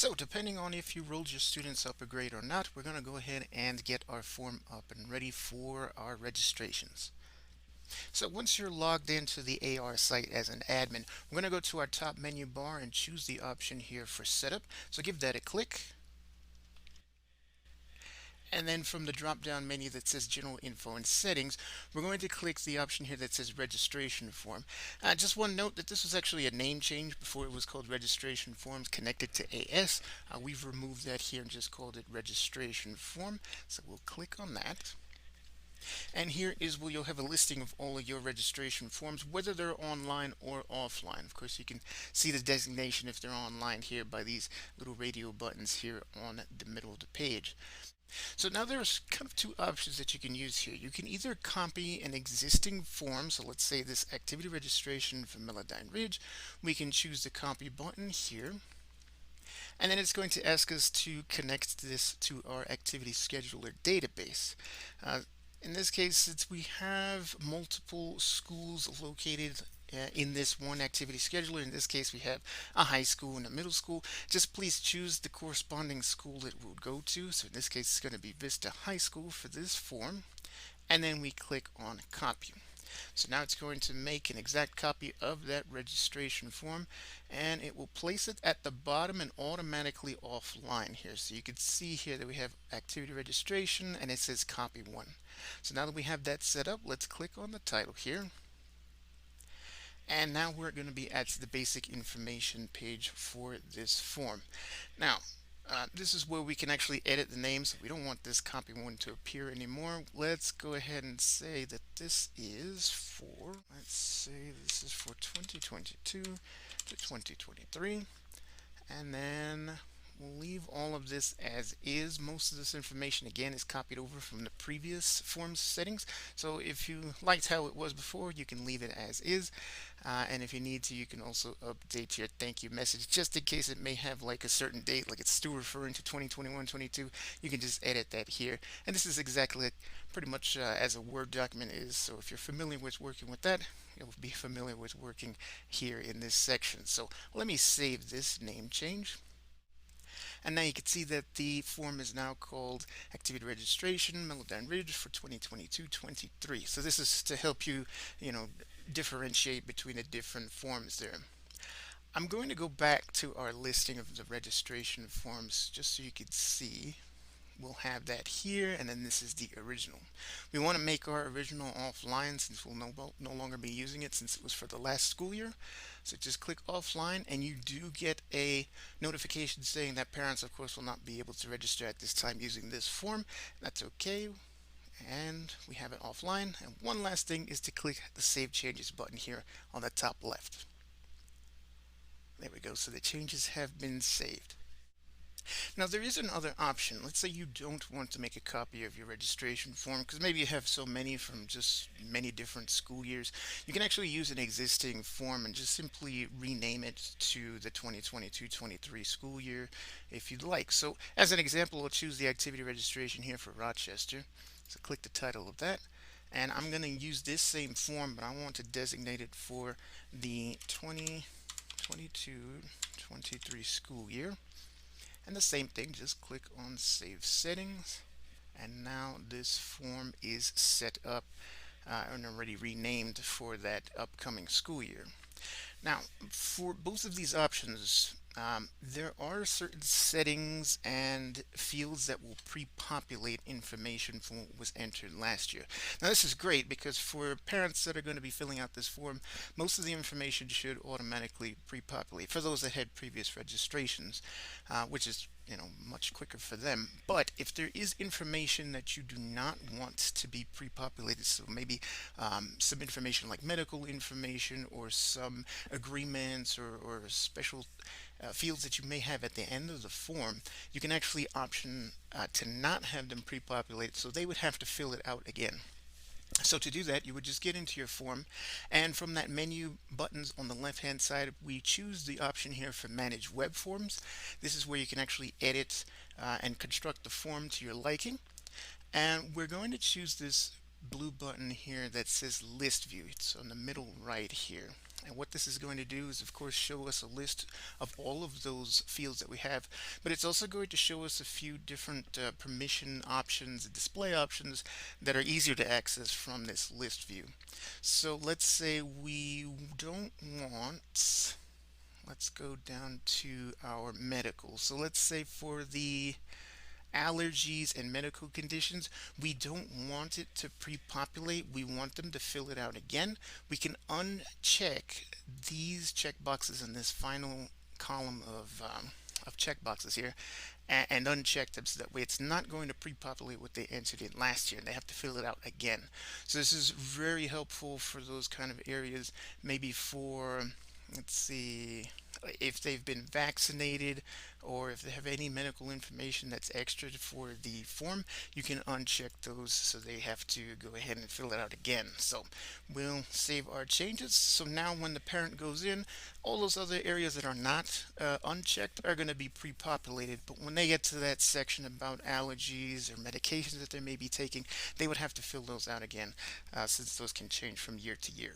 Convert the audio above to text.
So depending on if you rolled your students up a grade or not, we're going to go ahead and get our form up and ready for our registrations. So once you're logged into the AR site as an admin, we're going to go to our top menu bar and choose the option here for setup. So give that a click. And then from the drop down menu that says general info and settings, we're going to click the option here that says registration form. Just one note that this was actually a name change. Before it was called registration forms connected to AS. We've removed that here and just called it registration form. So we'll click on that. And here is where you'll have a listing of all of your registration forms, whether they're online or offline. Of course, you can see the designation if they're online here by these little radio buttons here on the middle of the page. So now there's kind of two options that you can use here. You can either copy an existing form. So let's say this activity registration for Melodyne Ridge. We can choose the copy button here. And then it's going to ask us to connect this to our activity scheduler database. In this case, since we have multiple schools located in this one activity scheduler, in this case we have a high school and a middle school, just please choose the corresponding school it will go to. So in this case it's going to be Vista High School for this form, and then we click on copy. So now it's going to make an exact copy of that registration form, and it will place it at the bottom and automatically offline here. So you can see here that we have activity registration and it says copy one. So now that we have that set up, let's click on the title here. And now we're going to be at the basic information page for this form. Now, this is where we can actually edit the names. We don't want this copy one to appear anymore. Let's go ahead and say that this is for, let's say this is for 2022 to 2023. And then we'll leave all of this as is. Most of this information again is copied over from the previous forms settings. So if you liked how it was before, you can leave it as is. And if you need to, you can also update your thank you message just in case it may have like a certain date, like it's still referring to 2021-22. You can just edit that here. And this is exactly like pretty much as a Word document is. So if you're familiar with working with that, you'll be familiar with working here in this section. So let me save this name change. And now you can see that the form is now called Activity Registration Melodyne Ridge for 2022-23. So this is to help you, differentiate between the different forms there. I'm going to go back to our listing of the registration forms just so you can see. We'll have that here, and then this is the original. We want to make our original offline since we'll no longer be using it since it was for the last school year. So just click offline, and you do get a notification saying that parents, of course, will not be able to register at this time using this form. That's okay, and we have it offline. And one last thing is to click the Save Changes button here on the top left. There we go, so the changes have been saved. Now there is another option. Let's say you don't want to make a copy of your registration form because maybe you have so many from just many different school years. You can actually use an existing form and just simply rename it to the 2022-23 school year if you'd like. So as an example, I'll choose the activity registration here for Rochester. So click the title of that. And I'm going to use this same form, but I want to designate it for the 2022-23 school year. And the same thing, just click on Save Settings. And now this form is set up and already renamed for that upcoming school year. Now, for both of these options, there are certain settings and fields that will pre-populate information from what was entered last year. Now, this is great because for parents that are going to be filling out this form, most of the information should automatically pre-populate for those that had previous registrations, which is much quicker for them. But if there is information that you do not want to be pre-populated, so maybe some information like medical information or some agreements or special fields that you may have at the end of the form, you can actually option to not have them pre-populated, so they would have to fill it out again. So to do that, you would just get into your form, and from that menu buttons on the left hand side, we choose the option here for Manage Web Forms. This is where you can actually edit and construct the form to your liking. And we're going to choose this blue button here that says List View. It's on the middle right here. And what this is going to do is, of course, show us a list of all of those fields that we have, but it's also going to show us a few different permission options, display options that are easier to access from this list view. So let's say we don't want, let's go down to our medical. So let's say for the allergies and medical conditions, we don't want it to pre-populate. We want them to fill it out again. We can uncheck these checkboxes in this final column of checkboxes here and uncheck them so that way it's not going to pre-populate what they entered in last year and they have to fill it out again. So this is very helpful for those kind of areas, maybe for, let's see, if they've been vaccinated or if they have any medical information that's extra for the form, you can uncheck those so they have to go ahead and fill it out again. So we'll save our changes. So now when the parent goes in, all those other areas that are not unchecked are going to be pre-populated. But when they get to that section about allergies or medications that they may be taking, they would have to fill those out again, since those can change from year to year.